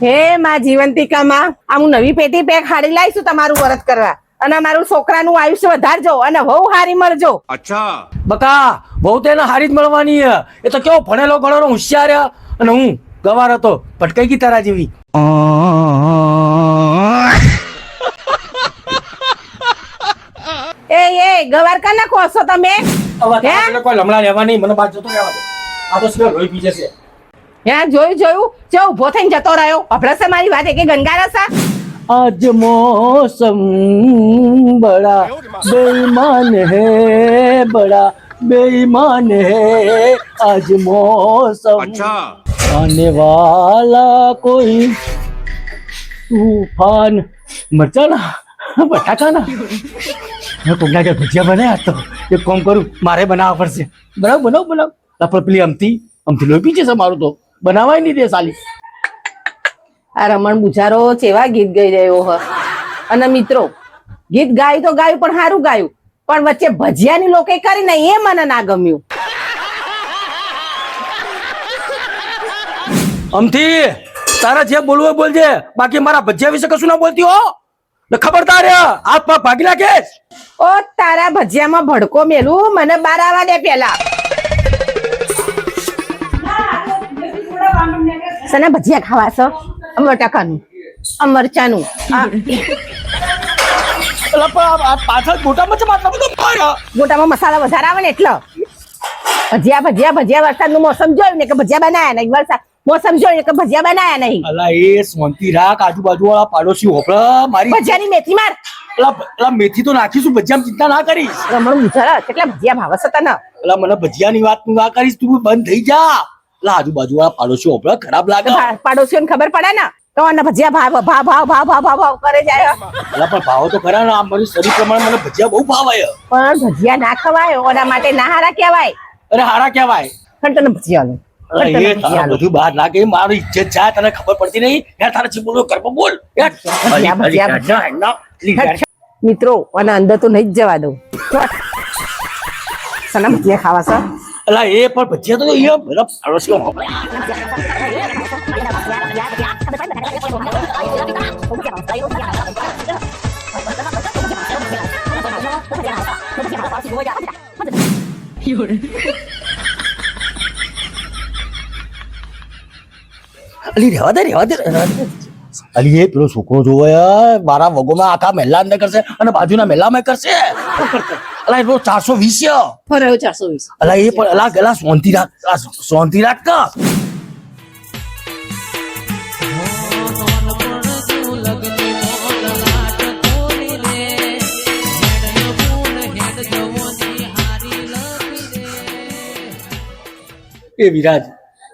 હે માં જીવંતિકામાં આ હું નવી પેટી પેક હાડી લાવીશું તમારું વ્રત કરવા અને મારું છોકરાનું આયુષ્ય વધારજો અને બહુ હારી મળજો. अच्छा બકા બહુ તો એને હારી જ મળવાની છે. એ તો કેવો ભણેલો ગણેલો હોશિયાર છે. અને હું ગવાર હતો ભટકાઈ ગઈ તારા જેવી. એ ગવાર કા નાખો છો તમે? હવે તારે કોઈ લમણા લેવા નહીં, મને બાદ જતો રહેવા દે. આ તો સીધો લોહી પી જશે. ત્યાં જોયું જે ઉભો થઈને જતો રહ્યો. અભરસે મારી વાત કે ગંગારસા आज मौसम बड़ा बेईमान है, बड़ा बेईमान है आज मौसम. अच्छा आने वाला कोई तूफान. मरचाना બટાકાના મેં કોકના કે ભજીયા બનાવ્યા તો એક કામ કરું, મારે બનાવવા પડશે. બનાવ આપણે પેલી અમથી લોહી પી જશે મારું તો. બનાવાય નહીં દે સાલી. આ રમણ બુજારો ચેવા ગીત ગાઈ રહ્યો હ. અને મિત્રો ગીત ગાયું તો ગાયું પણ સારું ગાયું, પણ વચ્ચે ભજીયાની લોકો કરી ને એ મને ના ગમ્યું. અમથી તારા જે બોલવું હોય બોલજે, બાકી મારા ભજીયા વિશે કશું ના બોલતી હો. ખબરદાર હાથ પગ ભાગી નાખે. ઓ તારા ભજીયામાં ભડકો મેલું, મને બાર આવવા દે પેલા. સના ભજીયા ખાવા છો? બટાકાનું, મરચાનું. પાછળ ગોટામાં છે આટલા બધો ફાયા. ગોટામાં મસાલા વધારે આવે ને એટલે. ભજીયા વરસાદનું મોસમ જોયું ને કે ભજીયા બનાયા નહીં, વરસાદ મોસમ જોયું ને કે ભજીયા બનાયા નહીં. અલા એ શાંતિ રાખ, આજુબાજુ વાળા પાડોશી હોપડા મારી. ભજીયાની મેથી માર. અલા મેથી તો નાખીશું, ભજીયામાં ચિંતા ના કરીશ. રમણ મુજરા કેટલા ભજીયા ભાવે છે તને? અલા મને ભજીયાની વાત તું ના કરીશ, તું બંધ થઈ જા. અલા આજુબાજુ વાળા પાડોશી હોપડા ખરાબ લાગે. પાડોશીઓને ખબર પડે ને તો આના ભજીયા ભાવ કરે જાય. અલા પણ ભાવ તો ખરા ને, આ મારી શરીર પ્રમાણે મને ભજીયા બહુ ભાવાય. પણ ભજીયા ના ખવાય, ઓના માટે ના હારા કહેવાય. અરે હારા કહેવાય. પણ તને ભજીયા બધું બહાર લાગે, મારી ઇજ્જત જાય, તને ખબર પડતી નહીં. યાર તારા જે બોલો ઘરમાં બોલ. મિત્રો અને અંદર તો નહીં જ જવા દઉં. સના ભજીયા ખાવા છે? અલા એ પણ ભજીયા તો અહીંયા બધા પાડોશીઓ અલી રહેવા દે. અલી એ પેલો છોકરો જોવે મારા વગોમાં આખા મહેલા અંદર કરશે અને બાજુના મહેલામાં કરશે. અલા એ 420 ફરાયો 420. અલા એ પણ અલા ગલા શાંતિ રાખ કા. એ વિરાજ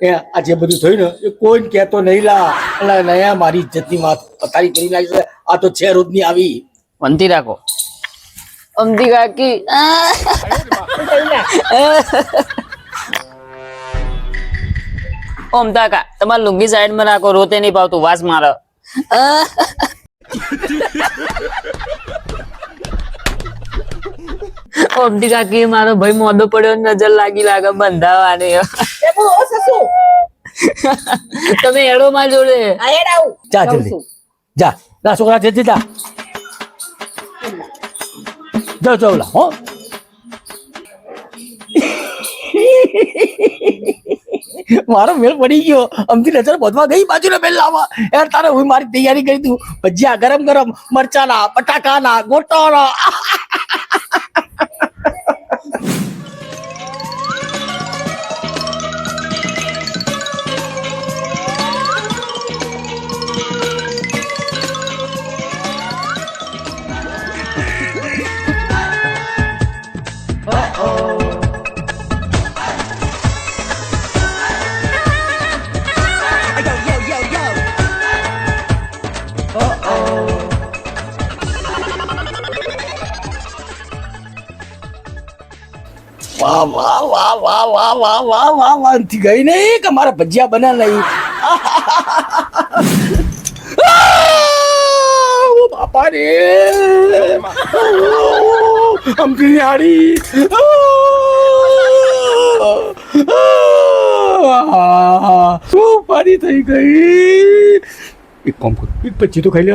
એ આ જે બધું થયું ને એ કોઈ કહેતો નહીં લા. અલા નયા મારી ઇજ્જતની વાત પથારી કરી નાખી છે. આ તો છે રોજની આવી. વંતી રાખો અમદી કાકી. ઓમ તાકા તમારે લુંગી સાઈડ માં રાખો, રોતે નહીં પાવતું, વાસ મારો. ઓમદી કાકી મારો ભાઈ મોદો પડ્યો, નજર લાગે બંધાવાની. તમે એડો માં જોડે જા જલ્દી જા. લા છોકરા જલ્દી જા. જાઓ લા હો. મારો મેળ પડી ગયો. અમથી નજર બોધવા ગઈ બાજુ ને બેલ લાવવા. યાર તારે હું મારી તૈયારી કરી તું. ભજીયા ગરમ મરચાના, બટાકાના, ગોટાના. વાહ ગઈ નહીં કે મારા ભજીયા બના નહીં. બાપા રે અમથી હાડી. શું પારી થઈ ગઈ. એક કામ કરું એક પછી તો ખાઈ લે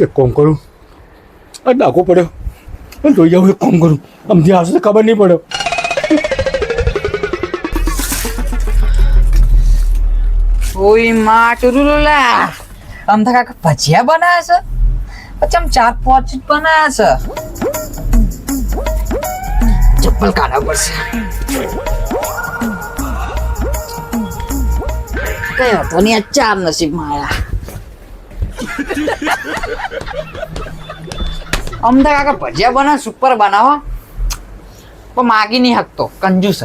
એક કામ કરું આ ડાકો પડ્યો જોઈ જાઉં એક કામ કરું આમથી આવશે ખબર નહીં પડે ઓય માં ટુરુલા આમ તો કાકા ભજીયા બનાવે છે પછી આમ 4-5 જ બનાવે છે ચપ્પલ કાઢવા પડશે કઈ હતો નહીં આ 4 નસીબ માયા આમ તો કાકા ભજીયા બનાવે સુપર બનાવો પણ માગી નહીં શકતો કંજૂસ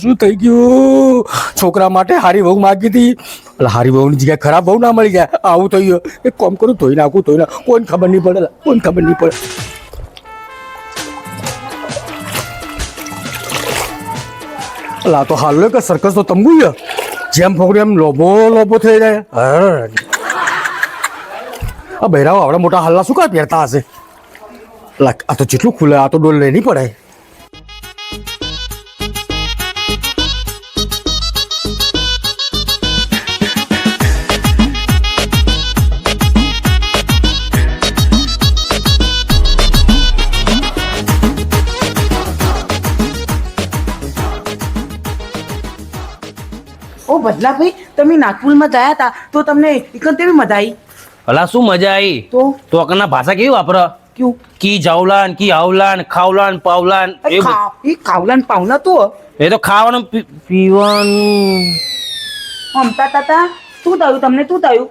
શું થઈ ગયું છોકરા માટે હારી વહુ માગી હતી એટલે હારી વહુની જગ્યાએ ખરાબ વહુ ના મળી જાય આવું થઈ ગયું એક કામ કરું ધોઈ નાખું કોઈને ખબર નહીં પડે કોઈને ખબર નહીં પડે અલા તો હાલ કે સર્કસ તો તંબુ છે જેમ ફોકરી એમ લોબો થઈ જાય આ બહેરાઓ આવડા મોટા હાલના શું કાંઈ પહેરતા હશે આ તો જેટલું ખુલે આ તો ડોલ લેની પડે ઓ બદલા ભાઈ તમે નાગપુરમાં ગયા હતા તો તમને એકન કેવી મજા આવી અલા શું મજા આવી તો તો અકરના ભાષા કેવી વાપરે ક્યું કી જાવલાન કી આવલાન ખાવલાન પાવલાન એ એ કાવલાન પાવના તો એ તો ખાવાનું પીવાનું હમતા તાતા શું થયું તમને શું થયું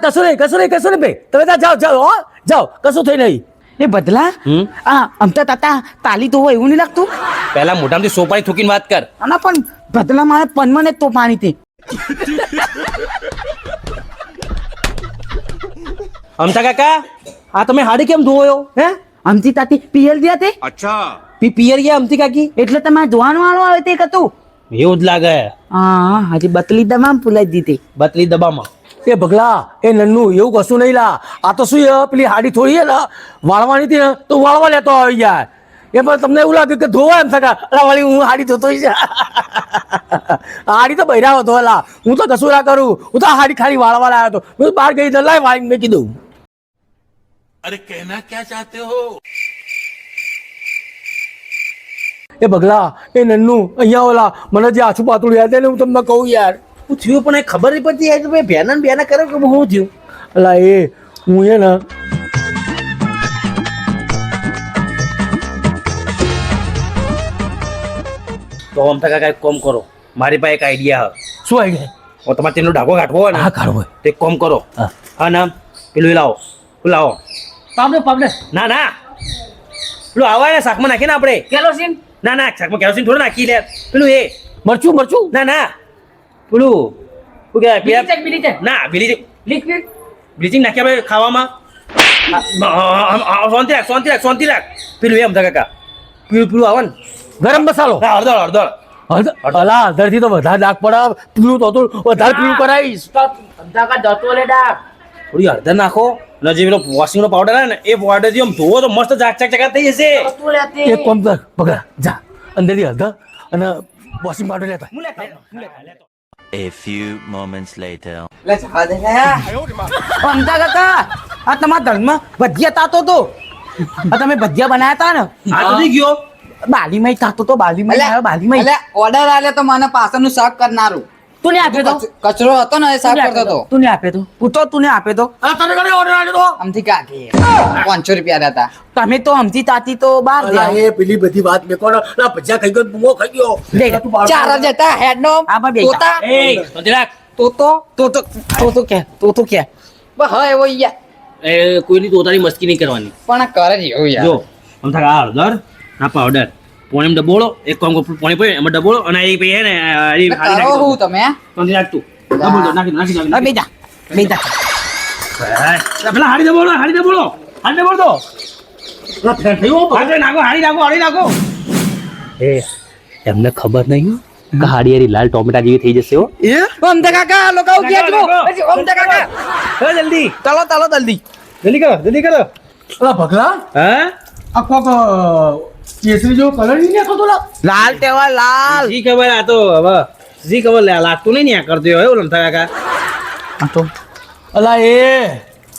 કશું નહીં ભાઈ તમે ત્યાં જાઓ કશું થઈ નહીં એ બદલા આ હમતા તાતા તાલી તો હોય એવું નહીં લાગતું પહેલા મોઢામાંથી સોપારી થૂકીને વાત કર આના પણ બદલા મારે પનમને તો પાણી થી અમથા કાકા આ તમે હાડી કેમ ધોયો હે અમતી તાતી પિયર ગયા તે પિયર ગયા અમથી કાકી એટલે તમારે ધોવાનું વાળું આવે તે કતું એવું જ લાગે હા હજી બતલી દમાં ફૂલાઈ દીધી બતલી દબામાં એ ભગલા એ નન્નુ એવું કશું નહીં લા આ તો શું પેલી હાડી થોડી હે ને વાળવાની હતી ને તો વાળવા લેતો આવી જાય એ પણ તમને એવું લાગે કે ધોવા એમ થકા અલા વાળી હું હાડી ધોતો છે હાડી તો બૈરાવો ધોલા હું તો કશું ના કરું હું તો હાડી ખાલી વાળવા લાવ્યો હતો હું બહાર ગઈ તો લાય વાળી મેં કીધું એ ભગલા એ નન્નુ અહીંયા ઓલા મને જે આછું પાતળું યાદ છે ને હું તમને કહું યાર હું થયું પણ ખબર નહીં પડતી યાર તમે બેના કરો કે હું થયું અલા એ હું એ ને તો અમથા કાકા એક કામ કરો મારી પાસે એક આઈડિયા હે શું આવી ગયા હું તમારે તેનો ડાઘો કાઢવો હોય ને હા કાઢવો તો એક કામ કરો હા ના પેલું લાવો પાવડે ના પેલું આવા ને શાકમાં નાખીને આપણે કેરોસીન ના શાકમાં કેરોસીન થોડું નાખી લે પેલું એ મરચું ના પેલું શું કહેવાય ના લિક્વિડ બ્લીચિંગ નાખી આપણે ખાવામાં શાંતિ રાખ પેલું એમ કાકા પેલું આવે ને ગરમ મસાલો હા હળદર અલા હળદરથી તો વધારે દાગ પડે પીળું તો વધારે પીળું કરાવીશ થોડી હળદર નાખો અને જે પેલો વોશિંગનો પાવડર આવે ને એ પાવડર થી આમ ધોવો તો મસ્ત ચકાચક થઈ જશે એક કામ કર પકડ જા અંદરથી હળદર અને વોશિંગ પાવડર લેતા A few moments later. લે જવા દે લે અમતા કાકા આ તમારા ધર્મમાં ભજીયા તાતો તો આ તમે ભજીયા બનાયા તા ને આ તો થઈ ગયો બાલીમાં તાતો તો બાલીમાં એટલે ઓર્ડર આલે તો મને પાછળનું શાક કરનારું તું ને આપે તો કચરો હતો ને એ સાફ કરતો હતો તું ને આપે તો તું ને આપે તો તને કને ઓર્ડર આલ્યો તો આમથી કાઢી 500 રૂપિયા હતા તમે તો અમથી તાતી તો બાર અલા એ પેલી બધી વાત મેં કોણ ના ભજીયા ખાઈ ગયો બુમો ખાઈ ગયો ચાર જ હતા હેડ નો આમાં બે તોતા એ શાંતિ રાખ તો કે બસ હવે એવો યાર એ કોઈની તોતાની મસ્તી નહીં કરવાની પણ આ કરે જ એવું યાર જો અમથા આ હળદર આ પાવડર પોણીમાં ડબોળો એક કામ કરો પાણી પડે એમાં ડબોળો અને એ પછી હે ને કરો હું તમે શાંતિ રાખ તું નાખી બેજા પેલા હાડી દબોળો દો હાડી નાખો એ એમને ખબર નહીં કે હાડિયારી લાલ ટોમેટા જેવી થઈ જશે હો અમથા કાકા લોકો આવું ગયા છો અમથા કાકા જલ્દી ચાલો ચાલો જલ્દી જલ્દી કરો અલા ભગલા હા આ કોક કેસરી જેવો કલર નહીં નાખતો લા લાલ ટેવા લાલ જી ખબર આ તો હવે જી ખબર લાગતું નહીં ને આ કરતો હોય એવું લમતા કાકા આ તો અલા એ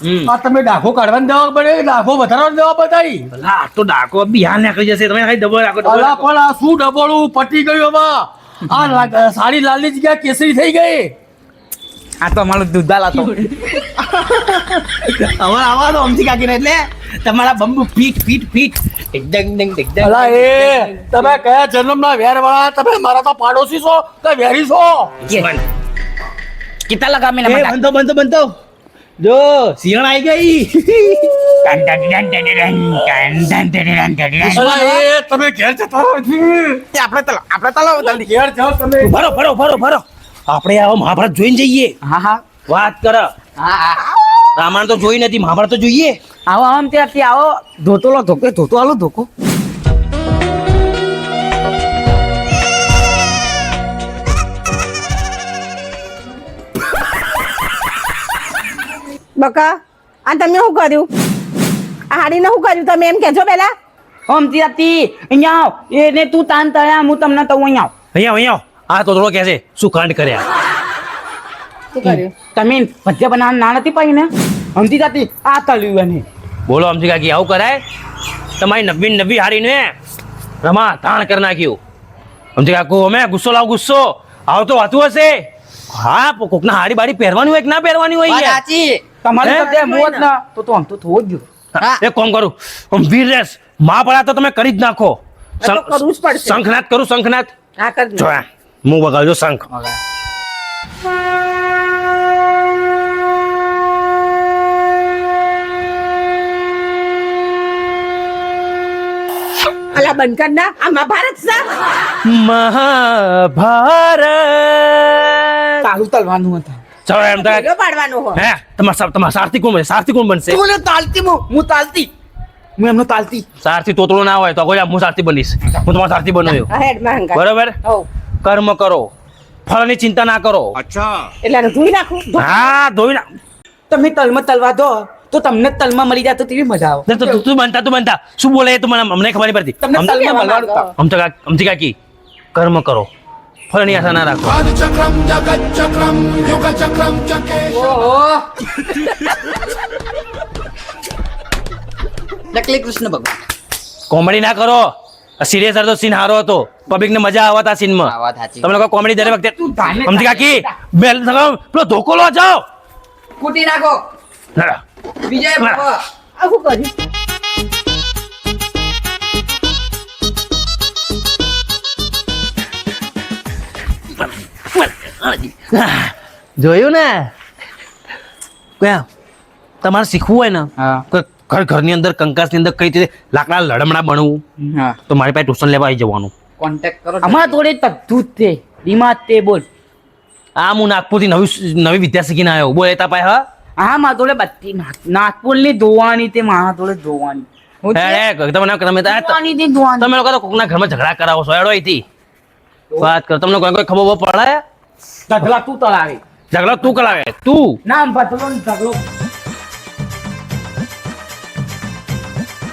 હમ આ તમે ડાઘો કાઢવાની દેવા પડે ડાઘો વધારવાની દેવા બતાવી અલા આ તો ડાકો બિહાર નીકળી જશે તમે ખાલી ડબલ રાખો અલા પણ આ શું ડબોળું પટી ગયું હવે આ સાડી લાલની જગ્યાએ કેસરી થઈ ગઈ આ તો અમારું દૂધા લાતો હવે આવા તો અમથી કાકીને એટલે તમારા બંબુ ફીટ એકદમ અલા એ તમે કયા જન્મના વેર વાળા તમે મારા તો પાડોશી છો કે વેરી છો કિતા લગા મેં બનતો જો સિંહણ આવી ગઈ અલા એ તમે ઘેર જતા રહો છી. આપણે તલાવ જલ્દી ઘેર જાઓ તમે ભરો આપણે આવો મહાભારત જોઈને જઈએ હા હા વાત કર હા રામાયણ તો જોઈ નથી મહાભારત તો જોઈએ આવો આમ ત્યાંથી આવો ધોતો લો ધોતો આલો ધોકો બકા આ તમે શું કર્યું આ હાડીને શું કર્યું તમે એમ કહેજો પેલા આમ ત્યાંથી અહીંયા આવ એને તું તાન તળ્યા હું તમને તો અહીંયા અહીંયા આ તો થોડો કે છે શું કાંડ કર્યા શું કર્યું તમે ભજીયા બનાવવા ના નથી પાઈ ને અમથી જાતી આ તળ્યું એને બોલો અમથી કાકી આવું કરાય તમારી નવી હારીને રમા તાણ કરી નાખ્યું અમથી કાકુ અમે ગુસ્સો ગુસ્સો આવ તો વાતું હશે હા કોકના હાડી બાડી પહેરવાની હોય કે ના પહેરવાની હોય યાર? સાચી તમારી હે? તો તે મોત ના તો આમ તો થોડ ગયો હા, એક કામ કરું આમ વીર રેસ માં પડ્યા તો તમે કરી જ નાખો આ તો કરવું જ પડશે. શંખનાદ કરું શંખનાદ હા કરજો જો આ, હું વગાડજો શંખ અલા બંધ કર ના આ મહાભારત છે મહાભારત તારું તલવાનું હતા ચલો એમ થાય વિડિયો પાડવાનો હો હે તમારા સારથી કોણ બનશે સારથી કોણ બનશે બોલે તાલતી હું તાલતી હું એમનો તાલતી સારથી તોતળો ના હોય તો કોઈ હું સારથી બનીશ હું તમારો સારથી બન્યો આ હેડ માં હંગાત. બરોબર હોવ. કર્મ કરો ફળની ચિંતા ના કરો એટલે આને ધોઈ નાખું હા ધોઈ ના તમે તલમાં તલવા દો તો તમને તલમાં મળી જાય તો તેવી મજા આવે તું બનતા શું બોલે એ તો મને અમને ખબર નહીં પડતી તમને તલમાં મળવાનું હતા. અમથી કાકી કર્મ કરો ફળની આશા ના રાખો નકલી કૃષ્ણ ભગવાન કોમેડી ના કરો સિરિયસ હતો સીન હારો હતો પબ્લિક ને મજા આવતા સીન માં આ વાત સાચી. તમે લોકો કોમેડી દરેક વખતે ધાને અમથી કાકી બેલ પેલો ધોકો લો જાઓ કૂટી નાખો વિજય બાબા આ શું કર્યું જોયું ને ક્યાં તમારે શીખવું હોય ને હા. કે ઘરની અંદર કંકાસની અંદર કઈ રીતે લાકડા લડમણા બનવું હા તો મારી પાસે ટ્યુશન લેવા આવી જવાનું કોન્ટેક્ટ કરો અમારા જોડે તદ્દુત તે દિમાગ તે બોલ આ હું નાગપુરથી નવી વિદ્યા શીખીને આવ્યો બોલ એતા પાસે હા હા મારા જોડે બધી નાગપુર ની ધોવાની તે મારા જોડે ધોવાની હું છે? તમે ધોવાની તે ધોવાની તમે લોકો તો કોકના ઘરમાં ઝઘડા કરાવો છો એડો અહીંથી વાત કરો તમને કોઈ ખબર પડે ઢગલા તું તળાવે ઝઘડો તું કરાવે તું ના ભદલો ને ઢગલો